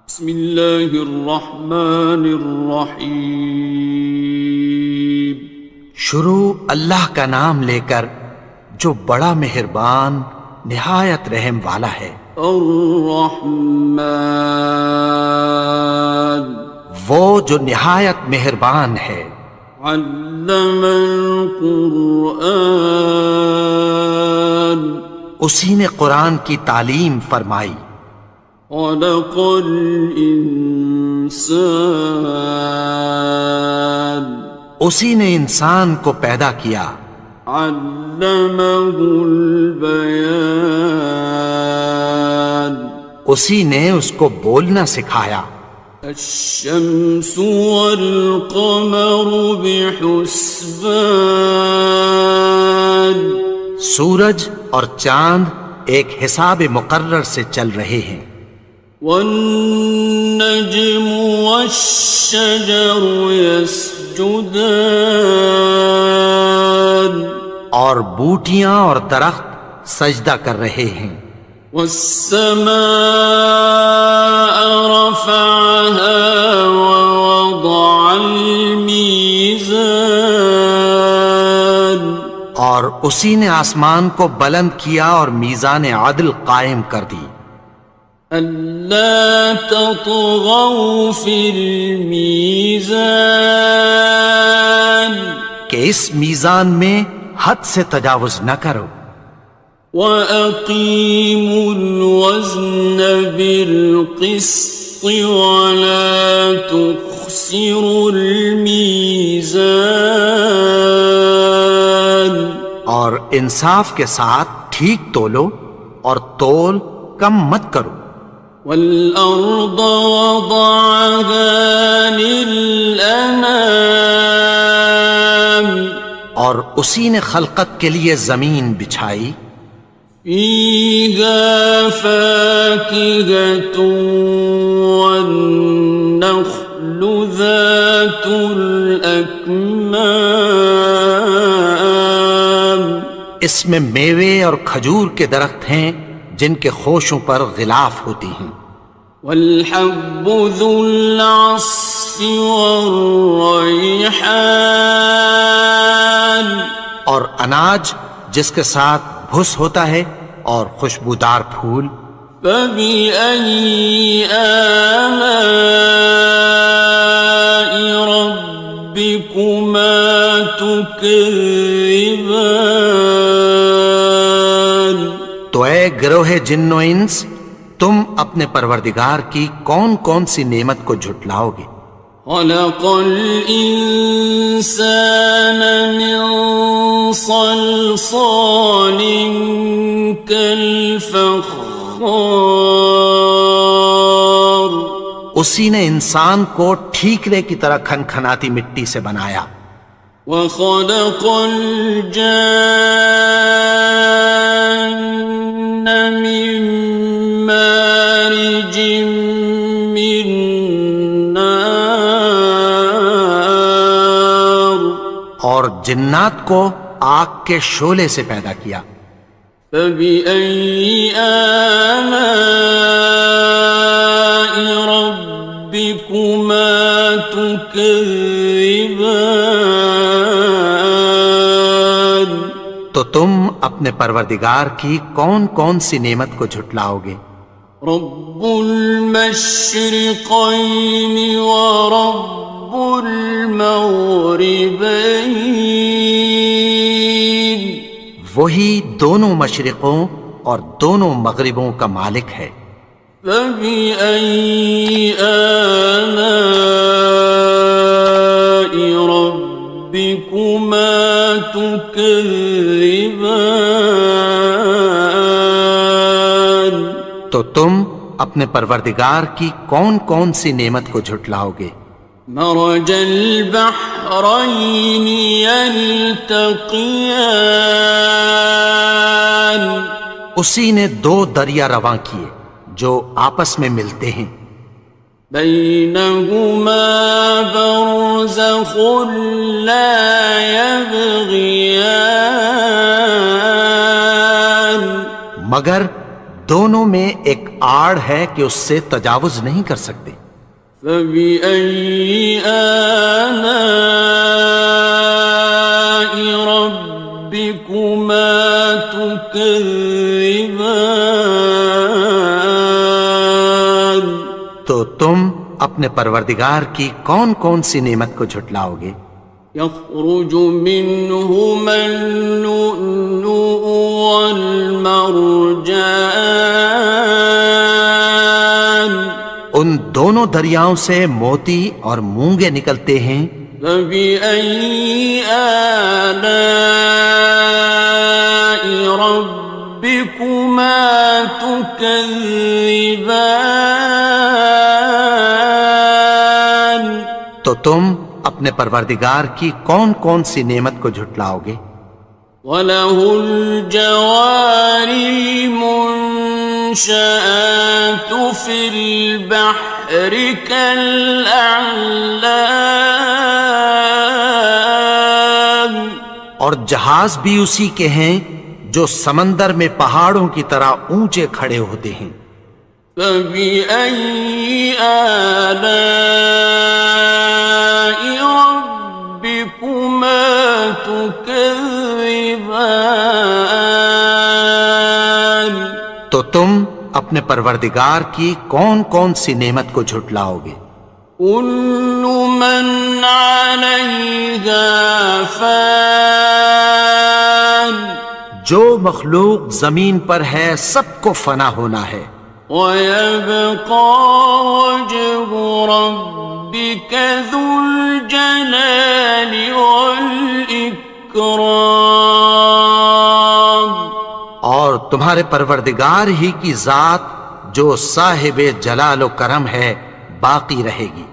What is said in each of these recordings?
بسم اللہ الرحمن الرحیم۔ شروع اللہ کا نام لے کر جو بڑا مہربان نہایت رحم والا ہے۔ الرحمن، وہ جو نہایت مہربان ہے۔ علم القرآن، اسی نے قرآن کی تعلیم فرمائی۔ خلق الانسان، اسی نے انسان کو پیدا کیا۔ علمہ البیان، اسی نے اس کو بولنا سکھایا۔ الشمس والقمر بحسبان، سورج اور چاند ایک حساب مقرر سے چل رہے ہیں۔ والنجم والشجر يسجدان، اور بوٹیاں اور درخت سجدہ کر رہے ہیں۔ والسماء رفعها ووضع الميزان، اور اسی نے آسمان کو بلند کیا اور میزان عدل قائم کر دی۔ ألا تطغوا في الميزان، کہ اس میزان میں حد سے تجاوز نہ کرو۔ وأقيموا الوزن بالقسط ولا تخسروا الميزان، اور انصاف کے ساتھ ٹھیک تولو اور تول کم مت کرو۔ والأرض وضعها للأنام، اور اسی نے خلقت کے لیے زمین بچھائی۔ فيها فاكهة والنخل ذات الأكمام، اس میں میوے اور کھجور کے درخت ہیں جن کے خوشوں پر غلاف ہوتی ہیں۔ والحب ذو العصف والريحان، اور اناج جس کے ساتھ بھس ہوتا ہے اور خوشبودار پھول۔ فبأي آلاء ربكما تكذبان، تو اے گروہ جن و انس، تم اپنے پروردگار کی کون کون سی نعمت کو جھٹلاؤ گے؟ خلق الإنسان من صلصال كالفخار، اسی نے انسان کو ٹھیکرے کی طرح کھنکھناتی مٹی سے بنایا۔ وخلق الجان من مارج من نار، اور جنات کو آگ کے شعلے سے پیدا کیا۔ فبأي آلاء ربكما تكذبان، تو تم اپنے پروردگار کی کون کون سی نعمت کو جھٹلاؤ گے؟ رب المشرقين ورب المغربين، وہی دونوں مشرقوں اور دونوں مغربوں کا مالک ہے۔ فبأي آلاء ربكما تكذبان، تو تم اپنے پروردگار کی کون کون سی نعمت کو جھٹلاؤ گے؟ مرج البحرين يلتقيان، اسی نے دو دریا رواں کیے جو آپس میں ملتے ہیں۔ بينهما برزخ لا يبغيان، مگر دونوں میں ایک آڑ ہے کہ اس سے تجاوز نہیں کر سکتے۔ فبأي آلاء ربكما تكذبان؟ تو تم اپنے پروردگار کی کون کون سی نعمت کو جھٹلاؤ گے؟ يخرج منهما اللؤلؤ والمرجان، ان دونوں دریاؤں سے موتی اور مونگے نکلتے ہیں۔ فبأي آلاء ربكما تكذبان؟ تو تم اپنے پروردگار کی کون کون سی نعمت کو جھٹلاؤ گے؟ وَلَهُ الْجَوَارِ الْمُنشَآتُ فِي الْبَحْرِ كَالْأَعْلَامِ، اور جہاز بھی اسی کے ہیں جو سمندر میں پہاڑوں کی طرح اونچے کھڑے ہوتے ہیں۔ فَبِأَيِّ آلَاءِ رَبِّكُمَا تُكَذِّبَانِ؟ تو تم اپنے پروردگار کی کون کون سی نعمت کو جھٹلاؤ گے؟ كُلُّ مَنْ عَلَيْهَا فَانٍ، جو مخلوق زمین پر ہے سب کو فنا ہونا ہے۔ وَيَبْقَى وَجْهُ رَبِّكَ ذُو الْجَلَالِ وَالْإِكْرَامِ، اور تمہارے پروردگار ہی کی ذات جو صاحب جلال و کرم ہے باقی رہے گی۔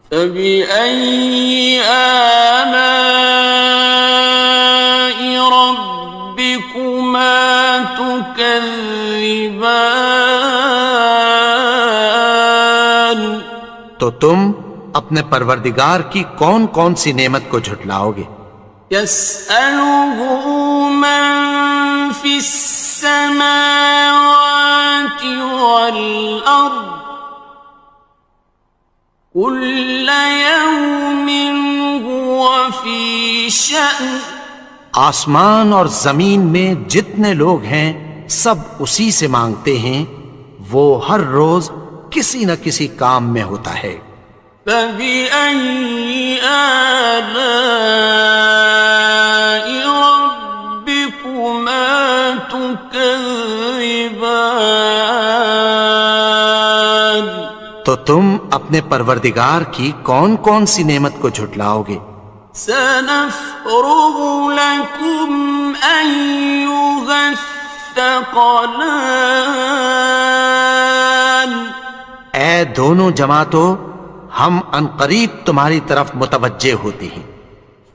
فَبِأَيِّ آلَاءِ رَبِّكُمَا تُكَذِّبَانِ؟ تو تم اپنے پروردگار کی کون کون سی نعمت کو جھٹلاؤ گے؟ يَسْأَلُهُ مَن فِي السَّمَاوَاتِ وَالْأَرْضِ كُلَّ يَوْمٍ هُوَ فِي شَأْنٍ، آسمان اور زمین میں جتنے لوگ ہیں سب اسی سے مانگتے ہیں، وہ ہر روز کسی نہ کسی کام میں ہوتا ہے۔ فَبِأَيِّ آلَاءِ رَبِّكُمَا تُكَذِّبَانِ؟ تو تم اپنے پروردگار کی کون کون سی نعمت کو جھٹلاؤ گے؟ سَنَفْرُغُ لَكُمْ أَيُّهَ الثَّقَلَانِ، اے دونوں جماعتوں، ہم عنقریب تمہاری طرف متوجہ ہوتے ہیں۔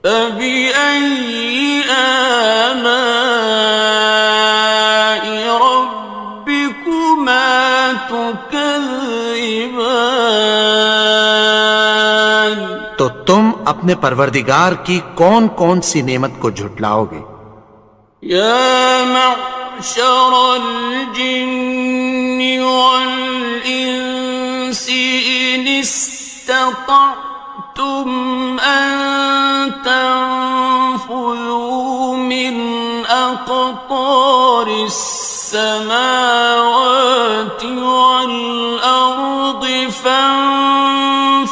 فَبِأَيِّ آلَاءِ رَبِّكُمَا تُكَذِّبَانِ؟ تو تم اپنے پروردگار کی کون کون سی نعمت کو جھٹلاؤ گے؟ يَا مَعْشَرَ الْجِنِّ وَالْإِنسِ إِنِ اسْتَطَعْتُمْ أَن تَنفُذُوا مِنْ أَقْطَارِ السَّمَاوَاتِ وَالْأَرْضِ فَانفُذُوا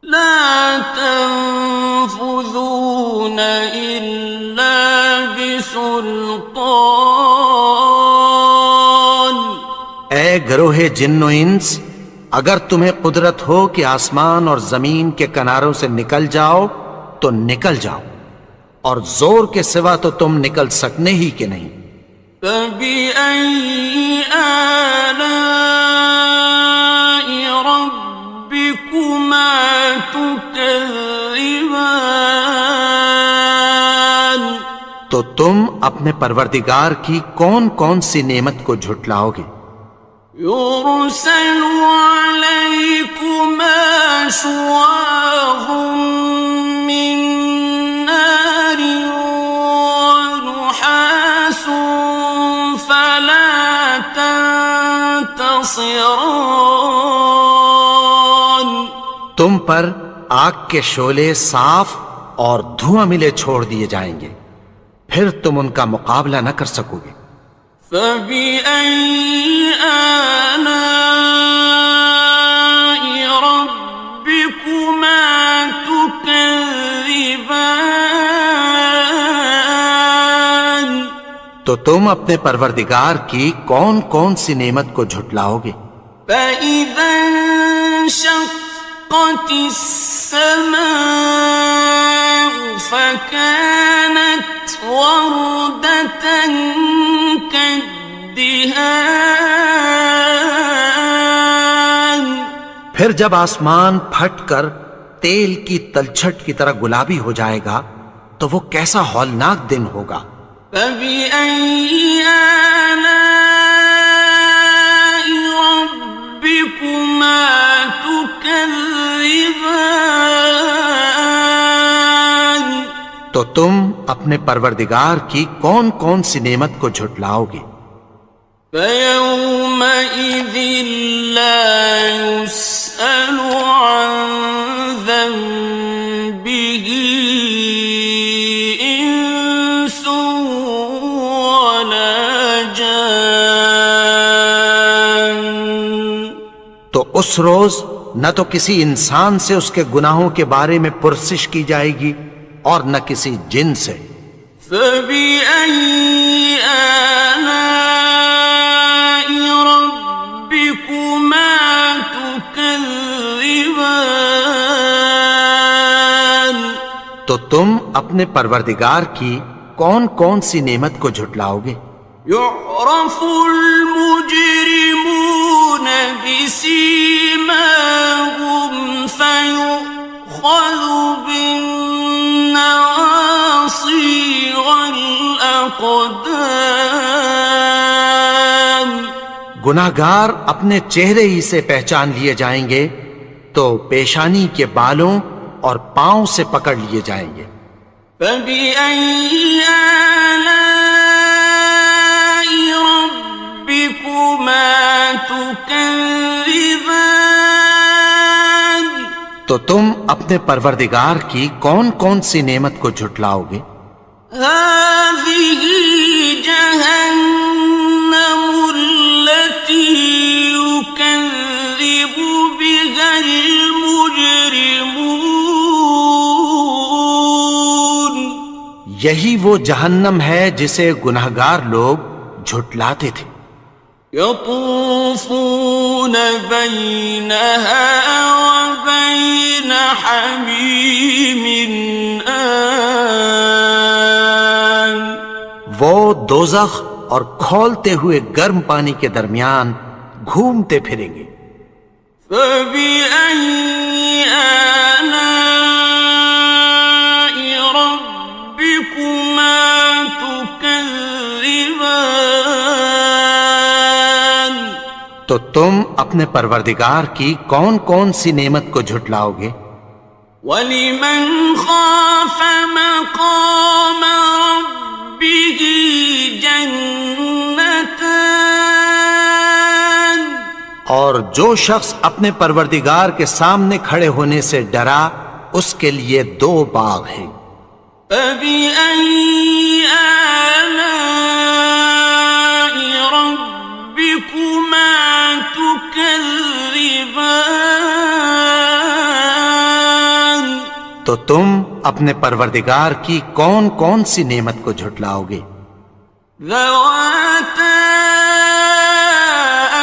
لَا تَنفُذُونَ إِلَّا بِسُلْطَانٍ۔ اے گروہ جن و انس، اگر تمہیں قدرت ہو کہ آسمان اور زمین کے کناروں سے نکل جاؤ تو نکل جاؤ، اور زور کے سوا تو تم نکل سکنے ہی کہ نہیں۔ فَبِأَيِّ آلَاءِ رَبِّكُمَا تُكَذِّبَانِ؟ تو تم اپنے پروردگار کی کون کون سی نعمت کو جھٹلاؤ گے؟ يُرْسَلُ عَلَيْكُمَا شُوَاظٌ مِّن نَّارٍ وَنُحَاسٌ فَلَا ناصران تم پر آگ کے شعلے صاف اور دھواں ملے چھوڑ دیے جائیں گے، پھر تم ان کا مقابلہ نہ کر سکو گے۔ فَبِأَيِّ آلَاءِ رَبِّكُمَا تُكَذِّبَانِ تو تم اپنے پروردگار کی کون کون سی نعمت کو جھٹلاؤ گے؟ فَإِذَا انشَقَّتِ السَّمَاءُ فَكَانَتْ وَرْدَةً كَالدِّهَانِ پھر جب آسمان پھٹ کر تیل کی تلچھٹ کی طرح گلابی ہو جائے گا تو وہ کیسا ہولناک دن ہوگا۔ فَبِأَيِّ آلَاءِ رَبِّكُمَا تُكَذِّبَانِ تو تم اپنے پروردگار کی کون کون سی نعمت کو جھٹلاؤ گے؟ فَيَوْمَئِذٍ لَا يُسْأَلُ عَنْ ذَنبِهِ إِنسٌ وَلَا جَانٌ تو اس روز نہ تو کسی انسان سے اس کے گناہوں کے بارے میں پرسش کی جائے گی اور نہ کسی جن سے۔ فَبِأَيِّ آلَاءِ رَبِّكُمَا تُكَذِّبَانِ تو تم اپنے پروردگار کی کون کون سی نعمت کو جھٹلاؤ گے؟ يُعْرَفُ الْمُجْرِمُونَ بِسِيمَاهُمْ فَيُؤْخَذُ بِالنَّوَاصِي وَالْأَقْدَامِ گناہگار اپنے چہرے ہی سے پہچان لیے جائیں گے تو پیشانی کے بالوں اور پاؤں سے پکڑ لیے جائیں گے۔ فَبِأَيِّ آلَاءِ رَبِّكُمَا تُكَذِّبَانِ تو تم اپنے پروردگار کی کون کون سی نعمت کو جھٹلاؤ گے؟ هَذِهِ جَهَنَّمُ الَّتِي يُكَذِّبُ بِهَا الْمُجْرِمُونَ یہی وہ جہنم ہے جسے گناہگار لوگ جھٹلاتے تھے۔ يَطُوفُونَ بَيْنَهَا وَبَيْنَ حَمِيمٍ آنٍ وہ دوزخ اور کھولتے ہوئے گرم پانی کے درمیان گھومتے پھریں گے۔ فَبِأَيِّ آلَاءِ رَبِّكُمَا تُكَذِّبَانِ تو تم اپنے پروردگار کی کون کون سی نعمت کو جھٹلاؤ گے؟ وَلِمَنْ خَافَ مَقَامَ رَبِّهِ جَنَّتَانِ اور جو شخص اپنے پروردگار کے سامنے کھڑے ہونے سے ڈرا اس کے لیے دو باغ ہیں۔ فَبِأَيِّ آلَاءِ رَبِّكُمَا تُكَذِّبَانِ تو تم اپنے پروردگار کی کون کون سی نعمت کو جھٹلاؤ گے؟ ذَوَاتَا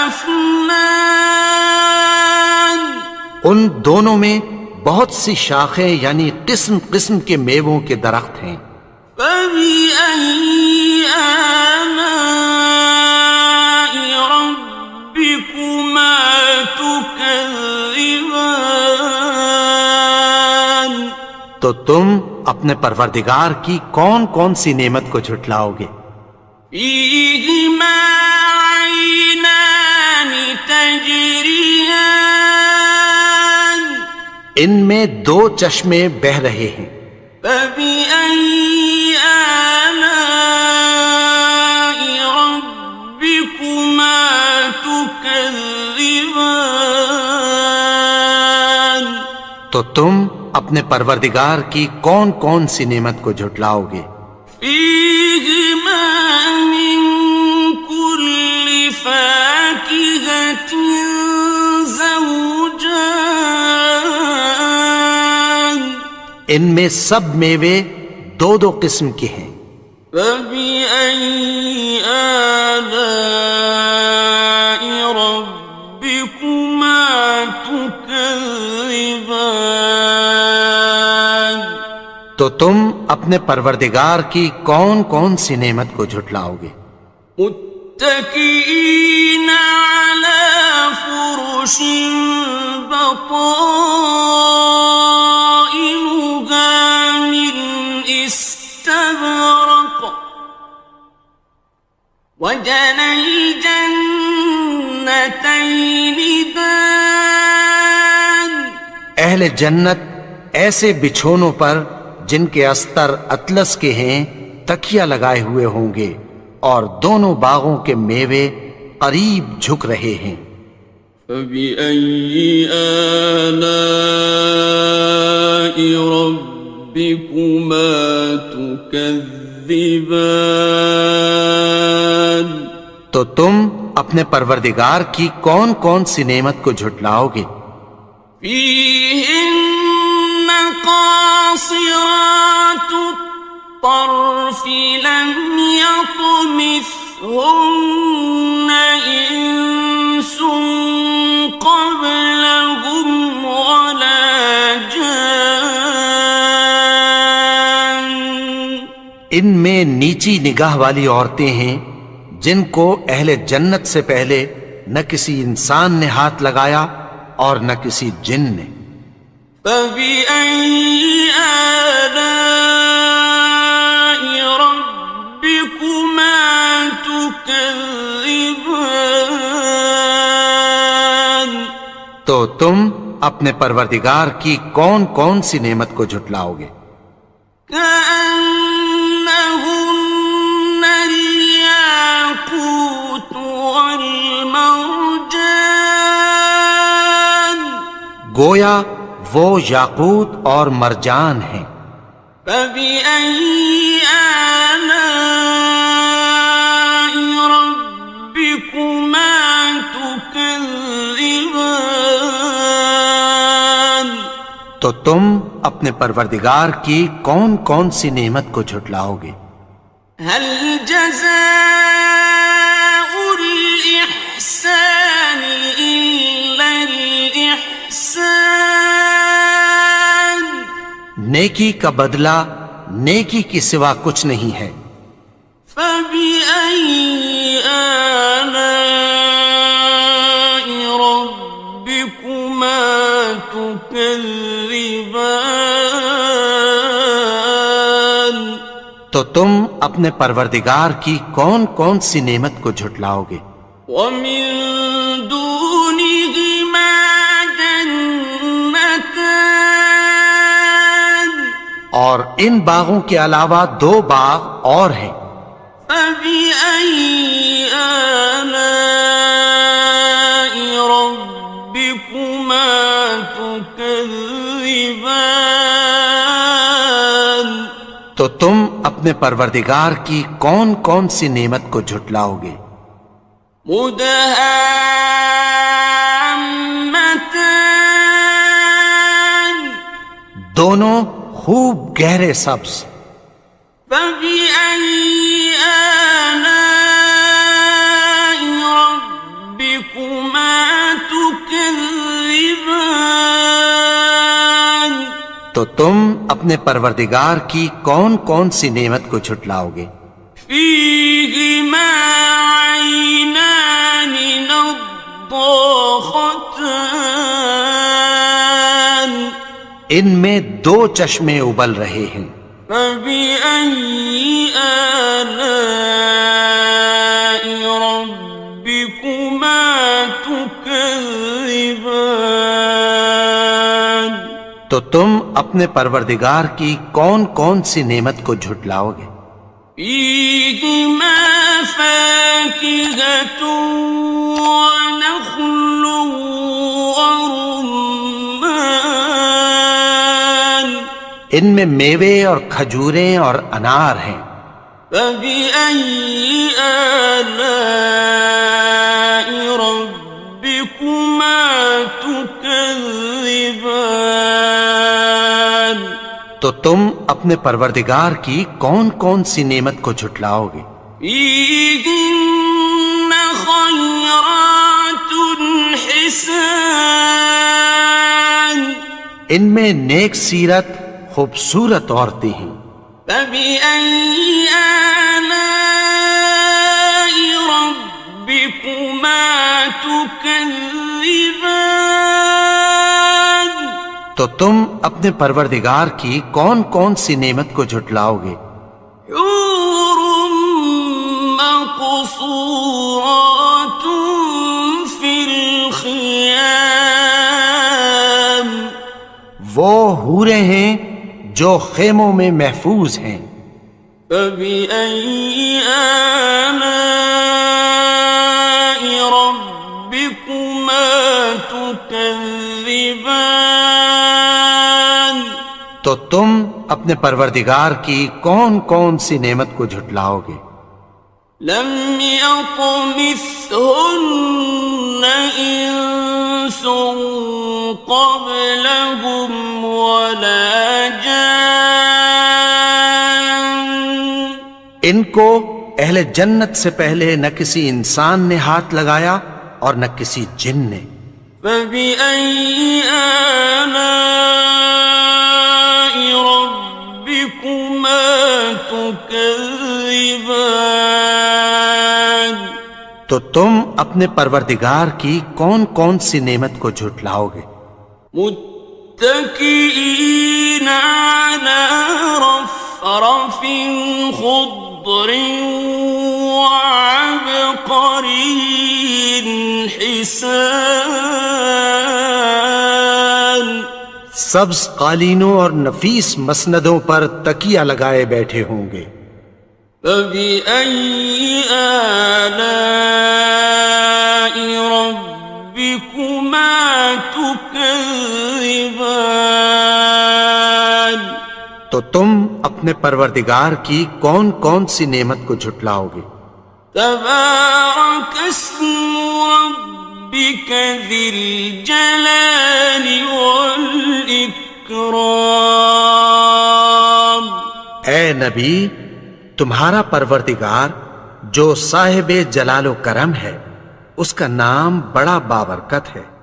أَفْنَانٍ ان دونوں میں بہت سی شاخیں یعنی قسم قسم کے میووں کے درخت ہیں۔ فَبِأَيِّ آلَاءِ رَبِّكُمَا تُكَذِّبَانِ تو تم اپنے پروردگار کی کون کون سی نعمت کو جھٹلاؤ گے؟ فِيهِمَا عَيْنَانِ تَجْرِيَانِ ان میں دو چشمے بہہ رہے ہیں۔ فَبِأَيِّ آلَاءِ رَبِّكُمَا تُكَذِّبَانِ تو تم اپنے پروردگار کی کون کون سی نعمت کو جھٹلاؤ گے؟ فيهما من كل فاكهة زوجان ان میں سب میوے دو دو قسم کے ہیں۔ فبأي آلاء ربكما تكذبان تو تم اپنے پروردگار کی کون کون سی نعمت کو جھٹلاؤ گے؟ متكئين على فرش بطائنها من استبرق وجنى الجنتين دان اہل جنت ایسے بچھونوں پر جن کے استر اطلس کے ہیں تکیہ لگائے ہوئے ہوں گے، اور دونوں باغوں کے میوے قریب جھک رہے ہیں۔ فبأي آلاء ربكما تكذبان تو تم اپنے پروردگار کی کون کون سی نعمت کو جھٹلاؤ گے؟ فيهن قاصرات الطرف لم يطمثهن إنس قبلهم ولا جان ان میں نیچی نگاہ والی عورتیں ہیں جن کو اہل جنت سے پہلے نہ کسی انسان نے ہاتھ لگایا اور نہ کسی جن نے۔ فبأي آلاء ربكما تكذبان تو تم اپنے پروردگار کی کون کون سی نعمت کو جھٹلاؤ گے؟ كأنهن الياقوت والمرجان گویا وہ یاقوت اور مرجان ہیں۔ فبأي آلاء ربكما تكذبان تو تم اپنے پروردگار کی کون کون سی نعمت کو جھٹلاؤ گے؟ هل جزاء الإحسان إلا الإحسان نیکی کا بدلہ نیکی کی سوا کچھ نہیں ہے۔ فبأي آلاء ربكما تكذبان تو تم اپنے پروردگار کی کون کون سی نعمت کو جھٹلاؤ گے؟ ومن دونهما جنتان اور ان باغوں کے علاوہ دو باغ اور ہیں۔ فبأي آلاء ربكما تكذبان تو تم اپنے پروردگار کی کون کون سی نعمت کو جھٹلاؤ گے؟ مدهامتان دونوں خوب گہرے سبز۔ فبأي آلاء ربكما تكذبان تو تم اپنے پروردگار کی کون کون سی نعمت کو جھٹلاؤ گے؟ فيهما عينان نضاختان ان میں دو چشمے ابل رہے ہیں۔ فبأي آلاء ربكما تكذبان تو تم اپنے پروردگار کی کون کون سی نعمت کو جھٹلاؤ گے؟ فيهما فاكهة ونخل ورمان ان میں میوے اور کھجوریں اور انار ہیں۔ فبأي آلاء ربكما تكذبان؟ تو تم اپنے پروردگار کی کون کون سی نعمت کو جھٹلاؤ گے؟ فيهن خيرات حسان، ان میں نیک سیرت خوبصورت عورتیں ہیں۔ فبأي آلاء ربكما تكذبان؟ تو تم اپنے پروردگار کی کون کون سی نعمت کو جھٹلاؤ گے؟ حور مقصورات في الخيام، وہ حوریں ہیں جو خیموں میں محفوظ ہیں۔ فبأي آلاء ربكما تكذبان؟ تو تم اپنے پروردگار کی کون کون سی نعمت کو جھٹلاؤ گے؟ لم يطمثهن إنس قبلهم ولا جان، ان کو اہل جنت سے پہلے نہ کسی انسان نے ہاتھ لگایا اور نہ کسی جن نے۔ فبأي آلاء ربكما تكذبان؟ تو تم اپنے پروردگار کی کون کون سی نعمت کو جھٹلاؤ گے؟ متكئين على رفرف خضر وعبقري حسان، سبز قالینوں اور نفیس مسندوں پر تکیہ لگائے بیٹھے ہوں گے۔ فبأي آلاء ربكما تكذبان؟ تو تم اپنے پروردگار کی کون کون سی نعمت کو جھٹلاؤ گے؟ تبارك اسم ربك ذي الجلال والإكرام۔ اے نبی، تمہارا پروردگار جو صاحب جلال و کرم ہے، اس کا نام بڑا بابرکت ہے۔